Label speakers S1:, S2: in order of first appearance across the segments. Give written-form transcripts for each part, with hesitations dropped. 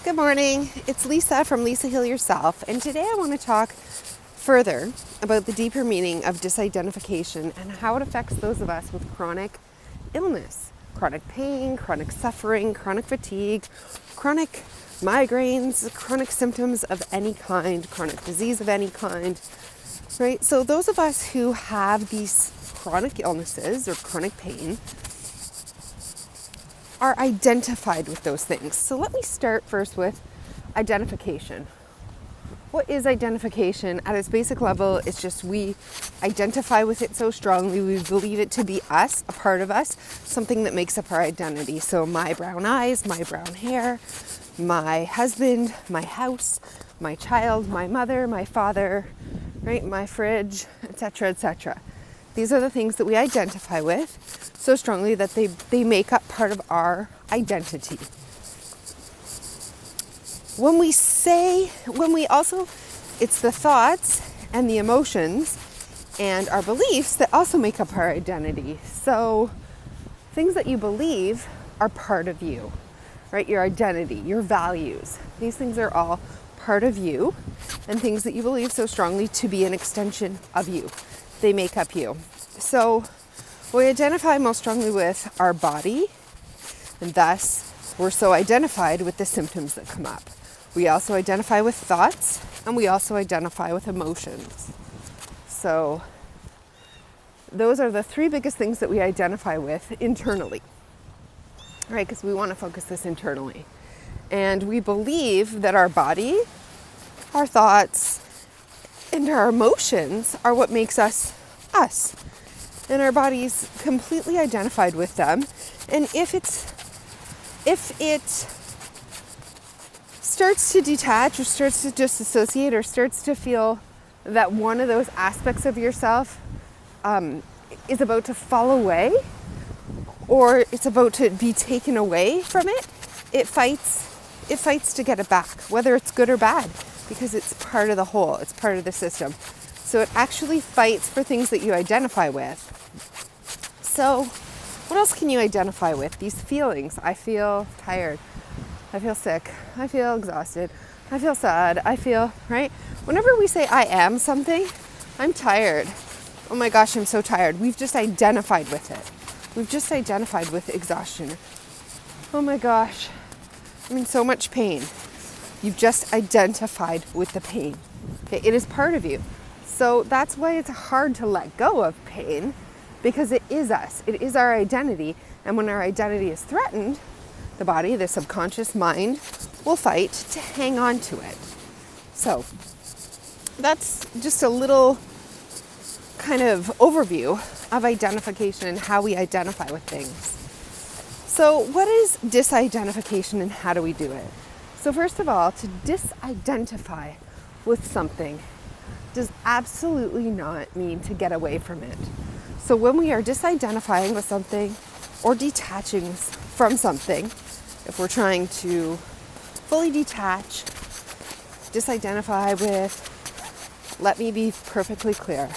S1: Good morning. It's Lisa from Lisa Heal Yourself, and today I want to talk further about the deeper meaning of disidentification and how it affects those of us with chronic illness, chronic pain, chronic suffering, chronic fatigue, chronic migraines, chronic symptoms of any kind, chronic disease of any kind, right? So those of us who have these chronic illnesses or chronic pain are identified with those things. So let me start first with identification. What is identification? At its basic level, it's just we identify with it so strongly, we believe it to be us, a part of us, something that makes up our identity. So my brown eyes, my brown hair, my husband, my house, my child, my mother, my father, right? My fridge, etc., etc. These are the things that we identify with so strongly that they make up part of our identity. It's the thoughts and the emotions and our beliefs that also make up our identity. So things that you believe are part of you, right? Your identity, your values. These things are all part of you, and things that you believe so strongly to be an extension of you. They make up you. So we identify most strongly with our body, and thus we're so identified with the symptoms that come up. We also identify with thoughts, and we also identify with emotions. So those are the three biggest things that we identify with internally, right? Because we want to focus this internally. And we believe that our body, our thoughts, and our emotions are what makes us us. And our body's completely identified with them. And if it starts to detach or starts to disassociate or starts to feel that one of those aspects of yourself is about to fall away or it's about to be taken away from it, it fights to get it back, whether it's good or bad, because it's part of the whole, it's part of the system. So it actually fights for things that you identify with. So what else can you identify with? These feelings. I feel tired. I feel sick. I feel exhausted. I feel sad. I feel, right? Whenever we say I am something, I'm tired. Oh my gosh, I'm so tired. We've just identified with it. We've just identified with exhaustion. Oh my gosh, I'm in so much pain. You've just identified with the pain. Okay, it is part of you. So that's why it's hard to let go of pain, because it is us. It is our identity. And when our identity is threatened, the body, the subconscious mind, will fight to hang on to it. So that's just a little kind of overview of identification and how we identify with things. So what is disidentification and how do we do it? So first of all, to disidentify with something does absolutely not mean to get away from it. So when we are disidentifying with something or detaching from something, if we're trying to fully detach, disidentify with, let me be perfectly clear,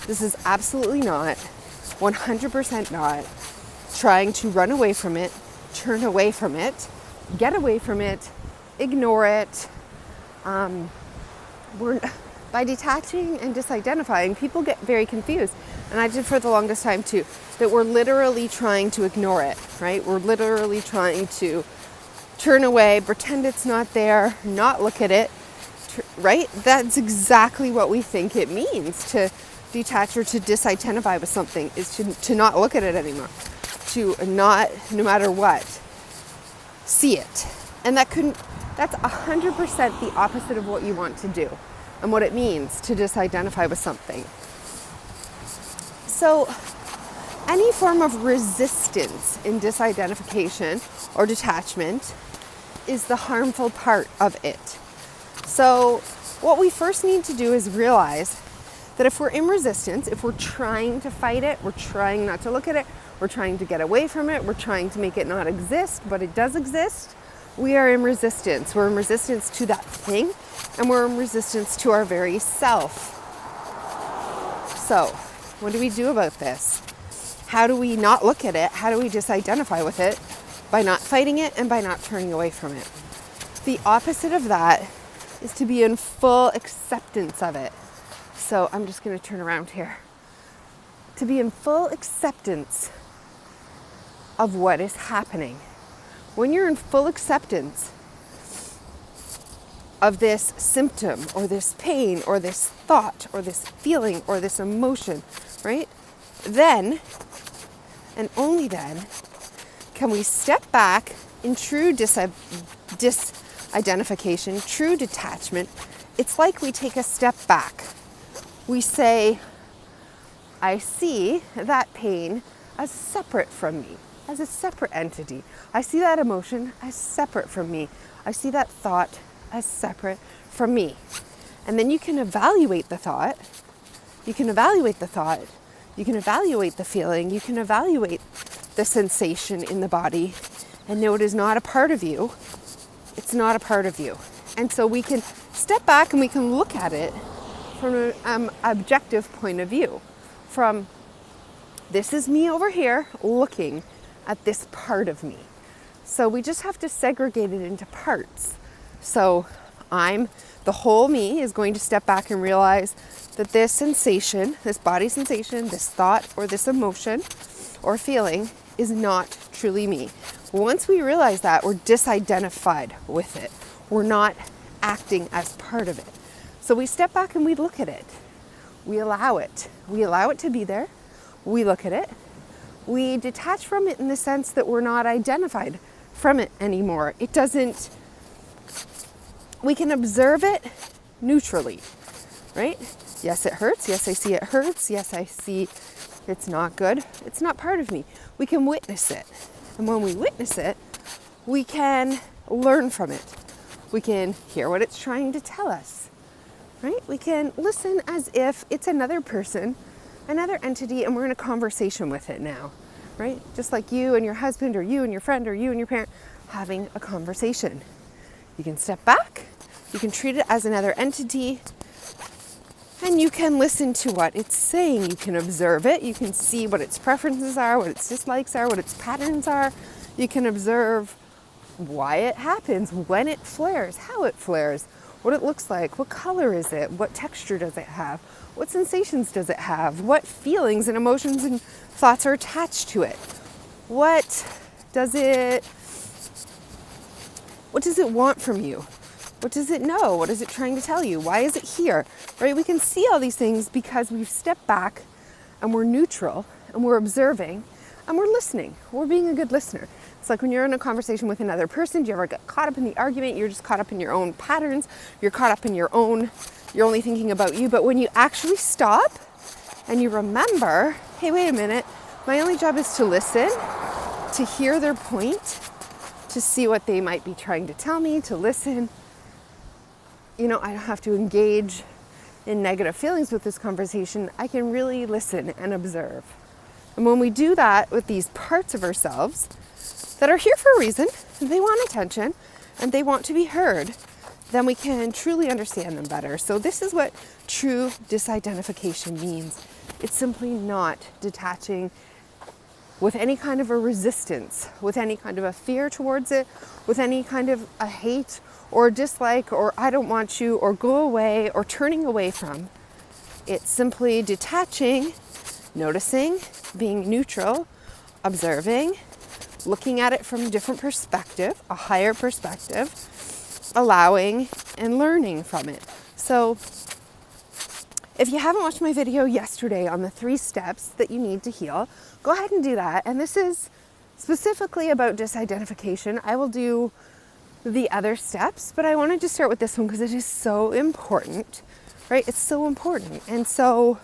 S1: this is absolutely not, 100% not, trying to run away from it, turn away from it, get away from it, ignore it. By detaching and disidentifying, people get very confused. And I did for the longest time too, that we're literally trying to ignore it, right? We're literally trying to turn away, pretend it's not there, not look at it, right? That's exactly what we think it means to detach or to disidentify with something, is to not look at it anymore, to not, no matter what, see it. And that's 100% the opposite of what you want to do and what it means to disidentify with something. So any form of resistance in disidentification or detachment is the harmful part of it. So what we first need to do is realize that if we're in resistance, if we're trying to fight it, we're trying not to look at it, we're trying to get away from it, we're trying to make it not exist, but it does exist, we are in resistance. We're in resistance to that thing, and we're in resistance to our very self. So, what do we do about this? How do we not look at it? How do we disidentify with it by not fighting it and by not turning away from it. The opposite of that is to be in full acceptance of it. So I'm just going to turn around here. To be in full acceptance of what is happening. When you're in full acceptance of this symptom or this pain or this thought or this feeling or this emotion, right? Then, and only then, can we step back in true disidentification, true detachment. It's like we take a step back. We say, I see that pain as separate from me, as a separate entity. I see that emotion as separate from me. I see that thought as separate from me. And then you can evaluate the thought. You can evaluate the thought. You can evaluate the feeling. You can evaluate the sensation in the body and know it is not a part of you. It's not a part of you. And so we can step back and we can look at it from an objective point of view. From this is me over here looking at this part of me. So we just have to segregate it into parts. So the whole me is going to step back and realize that this sensation, this body sensation, this thought or this emotion or feeling is not truly me. Once we realize that, we're disidentified with it. We're not acting as part of it. So we step back and we look at it. We allow it. We allow it to be there. We look at it. We detach from it in the sense that we're not identified from it anymore. It doesn't, we can observe it neutrally, right? Yes, it hurts. Yes, I see it hurts. Yes, I see it's not good. It's not part of me. We can witness it. And when we witness it, we can learn from it. We can hear what it's trying to tell us, right? We can listen as if it's another person, another entity, and we're in a conversation with it now, right? Just like you and your husband or you and your friend or you and your parent having a conversation. You can step back, you can treat it as another entity, and you can listen to what it's saying. You can observe it. You can see what its preferences are, what its dislikes are, what its patterns are. You can observe why it happens, when it flares, how it flares, what it looks like, what color is it, what texture does it have, what sensations does it have, what feelings and emotions and thoughts are attached to it, what does it want from you? What does it know? What is it trying to tell you? Why is it here? Right? We can see all these things because we've stepped back and we're neutral and we're observing and we're listening. We're being a good listener. It's like when you're in a conversation with another person, do you ever get caught up in the argument? You're just caught up in your own patterns. You're caught up in you're only thinking about you. But when you actually stop and you remember, hey, wait a minute, my only job is to listen, to hear their point, to see what they might be trying to tell me, to listen. I don't have to engage in negative feelings with this conversation. I can really listen and observe. And when we do that with these parts of ourselves that are here for a reason, they want attention and they want to be heard, then we can truly understand them better. So this is what true disidentification means. It's simply not detaching with any kind of a resistance, with any kind of a fear towards it, with any kind of a hate or dislike or I don't want you or go away or turning away from. It's simply detaching, noticing, being neutral, observing, looking at it from a different perspective, a higher perspective, allowing and learning from it. So if you haven't watched my video yesterday on the 3 steps that you need to heal, go ahead and do that. And this is specifically about disidentification. I will do the other steps, but I wanted to start with this one because it is so important, right? It's so important. And so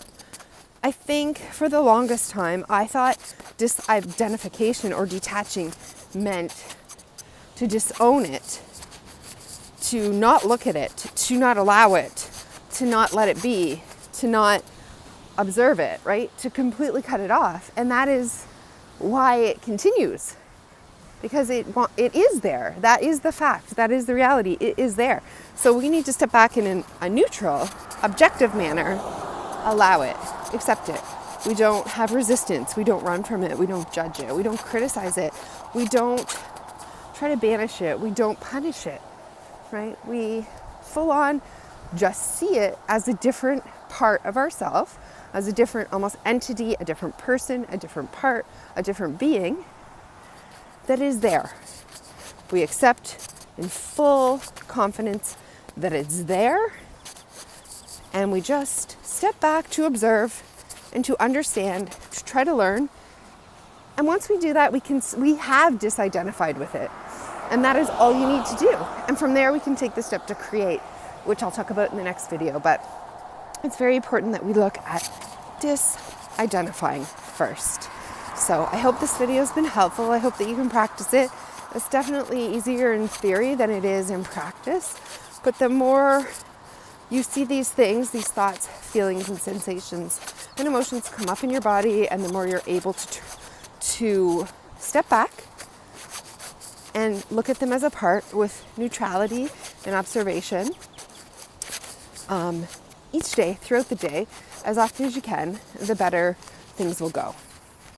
S1: I think for the longest time, I thought disidentification or detaching meant to disown it, to not look at it, to not allow it, to not let it be, to not observe it, right? To completely cut it off. And that is why it continues. Because it is there. That is the fact. That is the reality. It is there. So we need to step back in a neutral, objective manner, allow it, accept it. We don't have resistance. We don't run from it. We don't judge it. We don't criticize it. We don't try to banish it. We don't punish it, right? We full on just see it as a different part of ourself, as a different almost entity, a different person, a different part, a different being that is there. We accept in full confidence that it's there, and we just step back to observe and to understand, to try to learn. And once we do that, we have disidentified with it. And that is all you need to do. And from there, we can take the step to create, which I'll talk about in the next video. But it's very important that we look at disidentifying first. So I hope this video has been helpful. I hope that you can practice it. It's definitely easier in theory than it is in practice. But the more you see these things, these thoughts, feelings, and sensations and emotions come up in your body, and the more you're able to step back and look at them as a part with neutrality and observation each day, throughout the day, as often as you can, the better things will go.